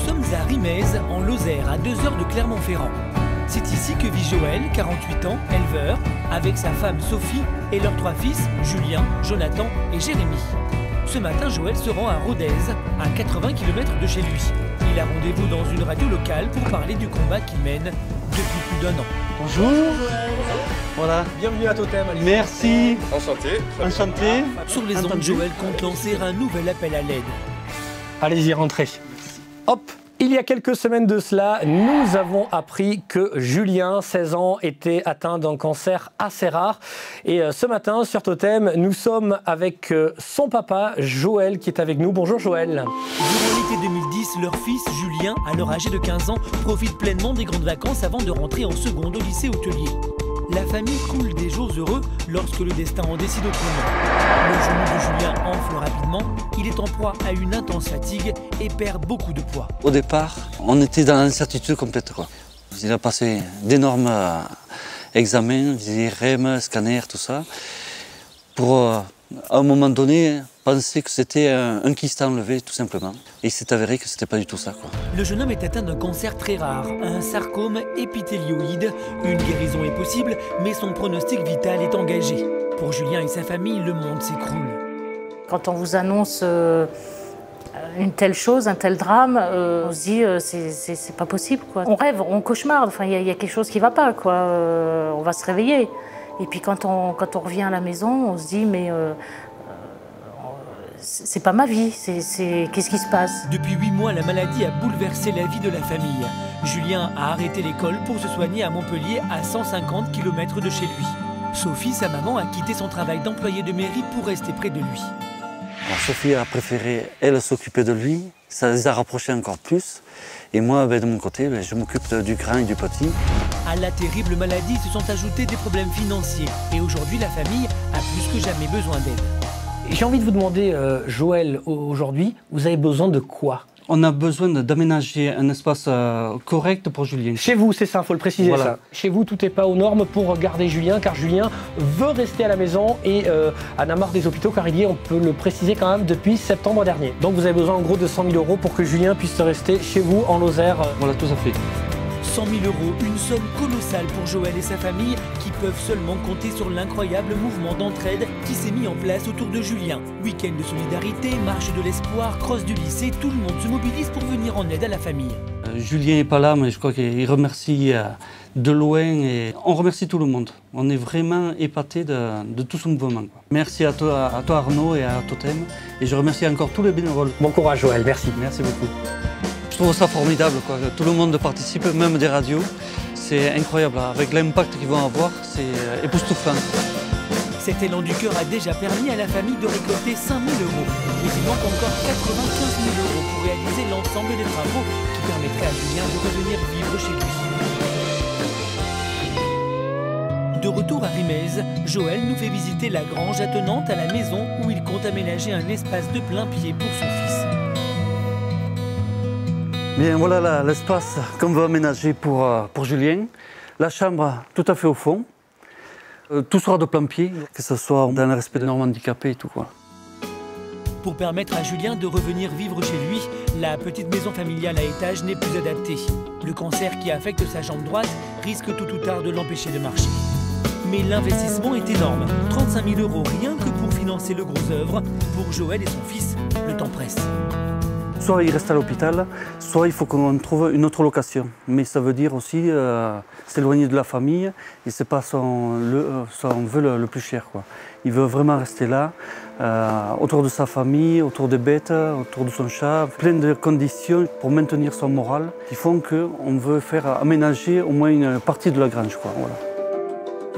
sommes à Rimez, en Lozère, à 2 heures de Clermont-Ferrand. C'est ici que vit Joël, 48 ans, éleveur, avec sa femme Sophie et leurs 3 fils, Julien, Jonathan et Jérémy. Ce matin, Joël se rend à Rodez, à 80 km de chez lui. Il a rendez-vous dans une radio locale pour parler du combat qu'il mène depuis plus d'1 an. Bonjour. Voilà. Bienvenue à Totem. Merci. Enchanté. Enchanté. Sur les ondes, Joël compte lancer un nouvel appel à l'aide. Allez-y, rentrez. Hop. Il y a quelques semaines de cela, nous avons appris que Julien, 16 ans, était atteint d'un cancer assez rare. Et ce matin, sur Totem, nous sommes avec son papa, Joël, qui est avec nous. Bonjour Joël. Durant l'été 2010, leur fils, Julien, alors âgé de 15 ans, profite pleinement des grandes vacances avant de rentrer en seconde au lycée hôtelier. La famille coule des jours heureux lorsque le destin en décide autrement. Le genou de Julien enfle rapidement, il est en proie à une intense fatigue et perd beaucoup de poids. Au départ, on était dans l'incertitude complète, quoi. Il a passé d'énormes examens, IRM, scanner, tout ça, pour à un moment donné penser que c'était un kyste à enlever, tout simplement. Et il s'est avéré que c'était pas du tout ça, quoi. Le jeune homme est atteint d'un cancer très rare, un sarcome épithélioïde. Une guérison est possible, mais son pronostic vital est engagé. Pour Julien et sa famille, le monde s'écroule. Quand on vous annonce une telle chose, un tel drame, on se dit c'est pas possible, quoi. On rêve, on cauchemarde, enfin, il y a quelque chose qui va pas, quoi. On va se réveiller. Et puis quand on revient à la maison, on se dit mais c'est pas ma vie, qu'est-ce qui se passe? Depuis 8 mois, la maladie a bouleversé la vie de la famille. Julien a arrêté l'école pour se soigner à Montpellier, à 150 km de chez lui. Sophie, sa maman, a quitté son travail d'employée de mairie pour rester près de lui. Alors, Sophie a préféré, elle, s'occuper de lui. Ça les a rapprochés encore plus. Et moi, de mon côté, je m'occupe du grand et du petit. À la terrible maladie se sont ajoutés des problèmes financiers. Et aujourd'hui, la famille a plus que jamais besoin d'aide. J'ai envie de vous demander, Joël, aujourd'hui, vous avez besoin de quoi? On a besoin d'aménager un espace correct pour Julien. Chez vous, c'est ça, il faut le préciser, voilà. ça. Chez vous, tout n'est pas aux normes pour garder Julien, car Julien veut rester à la maison et en a marre des hôpitaux, car il y est, on peut le préciser quand même, depuis septembre dernier. Donc vous avez besoin en gros de 100 000 € pour que Julien puisse rester chez vous, en Lozère. Voilà, tout à fait. 100 000 €, une somme colossale pour Joël et sa famille qui peuvent seulement compter sur l'incroyable mouvement d'entraide qui s'est mis en place autour de Julien. Week-end de solidarité, marche de l'espoir, cross du lycée, tout le monde se mobilise pour venir en aide à la famille. Julien n'est pas là, mais je crois qu'il remercie de loin et on remercie tout le monde. On est vraiment épatés de tout ce mouvement, quoi. Merci à toi Arnaud et à Totem et je remercie encore tous les bénévoles. Bon courage Joël, merci. Merci beaucoup. Je trouve ça formidable, quoi. Tout le monde participe, même des radios. C'est incroyable, avec l'impact qu'ils vont avoir, c'est époustouflant. Cet élan du cœur a déjà permis à la famille de récolter 5 000 €. Mais il manque encore 95 000 € pour réaliser l'ensemble des travaux qui permettraient à Julien de revenir vivre chez lui. De retour à Rimez, Joël nous fait visiter la grange attenante à la maison où il compte aménager un espace de plein pied pour son fils. Bien, voilà l'espace qu'on veut aménager pour Julien. La chambre tout à fait au fond. Tout sera de plein pied, que ce soit dans le respect des normes handicapées et tout, quoi. Pour permettre à Julien de revenir vivre chez lui, la petite maison familiale à étage n'est plus adaptée. Le cancer qui affecte sa jambe droite risque tout ou tard de l'empêcher de marcher. Mais l'investissement est énorme, 35 000 € rien que pour financer le gros œuvre. Pour Joël et son fils, le temps presse. Soit il reste à l'hôpital, soit il faut qu'on trouve une autre location. Mais ça veut dire aussi s'éloigner de la famille et c'est pas son vœu le plus cher, quoi. Il veut vraiment rester là, autour de sa famille, autour des bêtes, autour de son chat. Plein de conditions pour maintenir son moral qui font qu'on veut faire aménager au moins une partie de la grange, quoi. Voilà.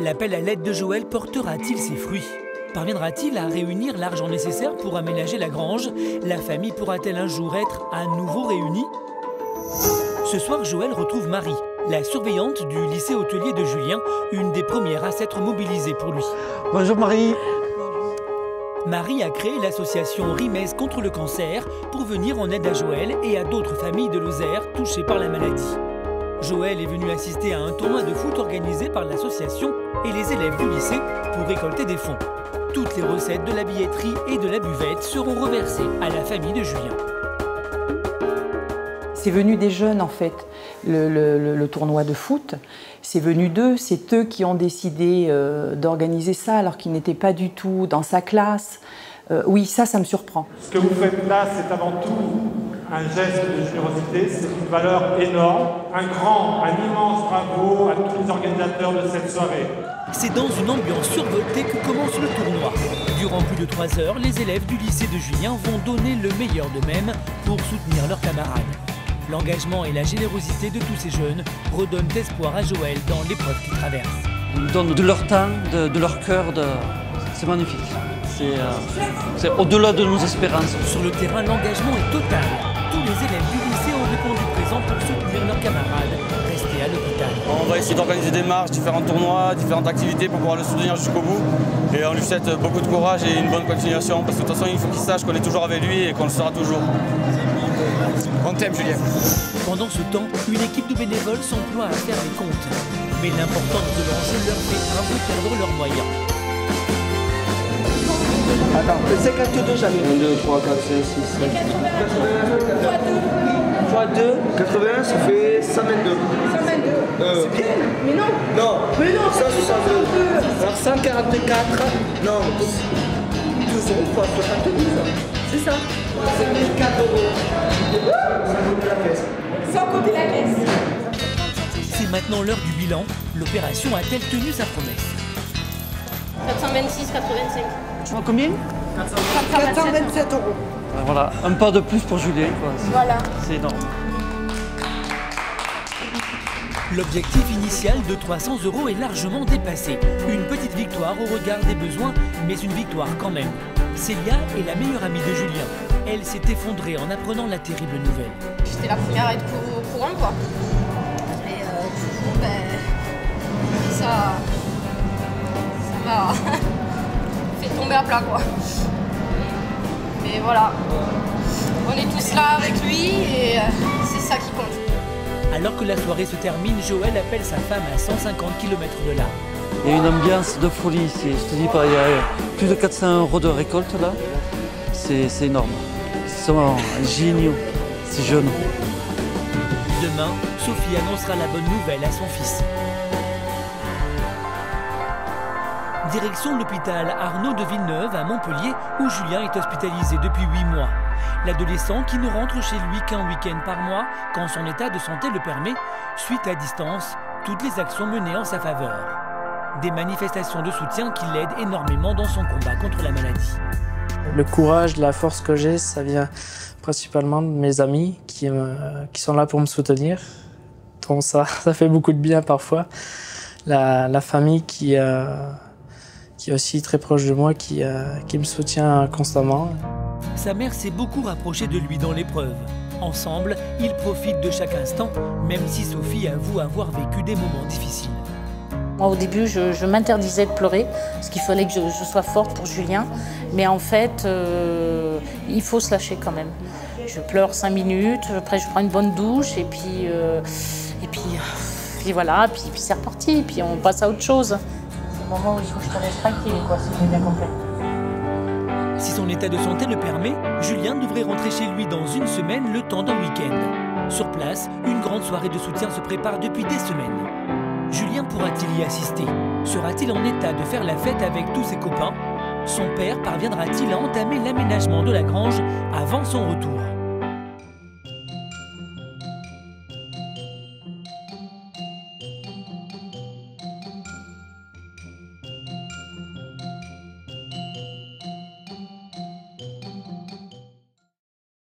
L'appel à l'aide de Joël portera-t-il ses fruits? Parviendra-t-il à réunir l'argent nécessaire pour aménager la grange? La famille pourra-t-elle un jour être à nouveau réunie? Ce soir, Joël retrouve Marie, la surveillante du lycée hôtelier de Julien, une des premières à s'être mobilisée pour lui. Bonjour Marie. Marie a créé l'association Rimez contre le cancer pour venir en aide à Joël et à d'autres familles de Lozère touchées par la maladie. Joël est venu assister à un tournoi de foot organisé par l'association et les élèves du lycée pour récolter des fonds. Toutes les recettes de la billetterie et de la buvette seront reversées à la famille de Julien. C'est venu des jeunes en fait, le tournoi de foot. C'est venu d'eux, c'est eux qui ont décidé d'organiser ça alors qu'ils n'étaient pas du tout dans sa classe. Oui, ça me surprend. Ce que vous faites là, c'est avant tout un geste de générosité, c'est une valeur énorme. Un immense bravo à tous les organisateurs de cette soirée. C'est dans une ambiance survoltée que commence le tournoi. Durant plus de 3 heures, les élèves du lycée de Julien vont donner le meilleur d'eux-mêmes pour soutenir leurs camarades. L'engagement et la générosité de tous ces jeunes redonnent espoir à Joël dans l'épreuve qu'il traverse. Ils donnent de leur temps, de leur cœur, c'est magnifique. C'est au-delà de nos espérances. Sur le terrain, l'engagement est total. Tous les élèves du lycée ont répondu présent pour soutenir leurs camarades restés à l'hôpital. On va essayer d'organiser des marches, différents tournois, différentes activités pour pouvoir le soutenir jusqu'au bout. Et on lui souhaite beaucoup de courage et une bonne continuation parce que de toute façon, il faut qu'il sache qu'on est toujours avec lui et qu'on le sera toujours. On t'aime, Julien. Pendant ce temps, une équipe de bénévoles s'emploie à faire des comptes. Mais l'importance de l'enjeu leur fait un peu perdre leurs moyens. Attends, 52 jamais. 1, 2, 3, 4, 5, 6, 7. 81 fois 2. 81, ça fait 122. 122. C'est bien. Mais non. Non. Mais non, 162. Alors 144. Non. 2 euros fois 72. C'est ça. Ça fait 4 euros. Sans compter la caisse. Sans compter la caisse. C'est maintenant l'heure du bilan. L'opération a-t-elle tenu sa promesse? 426, 85. Tu vois combien? 427 euros. Voilà, un pas de plus pour Julien. Voilà. C'est énorme. L'objectif initial de 300 € est largement dépassé. Une petite victoire au regard des besoins, mais une victoire quand même. Célia est la meilleure amie de Julien. Elle s'est effondrée en apprenant la terrible nouvelle. J'étais la première à être au courant, quoi. Et du coup, ça m'a fait tomber à plat, quoi. Mais voilà, on est tous là avec lui et c'est ça qui compte. Alors que la soirée se termine, Joël appelle sa femme à 150 km de là. Il y a une ambiance de folie ici. Je te dis pas, il y a plus de 400 € de récolte là. C'est énorme. Ils sont géniaux, ces jeunes. Demain, Sophie annoncera la bonne nouvelle à son fils. Direction l'hôpital Arnaud de Villeneuve à Montpellier où Julien est hospitalisé depuis 8 mois. L'adolescent qui ne rentre chez lui qu'un week-end par mois quand son état de santé le permet, suit à distance toutes les actions menées en sa faveur. Des manifestations de soutien qui l'aident énormément dans son combat contre la maladie. Le courage, la force que j'ai, ça vient principalement de mes amis qui sont là pour me soutenir. Donc ça fait beaucoup de bien parfois. La famille qui est aussi très proche de moi, qui me soutient constamment. Sa mère s'est beaucoup rapprochée de lui dans l'épreuve. Ensemble, ils profitent de chaque instant, même si Sophie avoue avoir vécu des moments difficiles. Moi, au début, je m'interdisais de pleurer, parce qu'il fallait que je sois forte pour Julien. Mais en fait, il faut se lâcher quand même. Je pleure 5 minutes, après je prends une bonne douche, et puis voilà, puis c'est reparti, et puis on passe à autre chose. C'est le moment où il faut que je te laisse tranquille, quoi, si j'ai bien compris. Si son état de santé le permet, Julien devrait rentrer chez lui dans 1 semaine, le temps d'un week-end. Sur place, une grande soirée de soutien se prépare depuis des semaines. Julien pourra-t-il y assister? Sera-t-il en état de faire la fête avec tous ses copains? Son père parviendra-t-il à entamer l'aménagement de la grange avant son retour?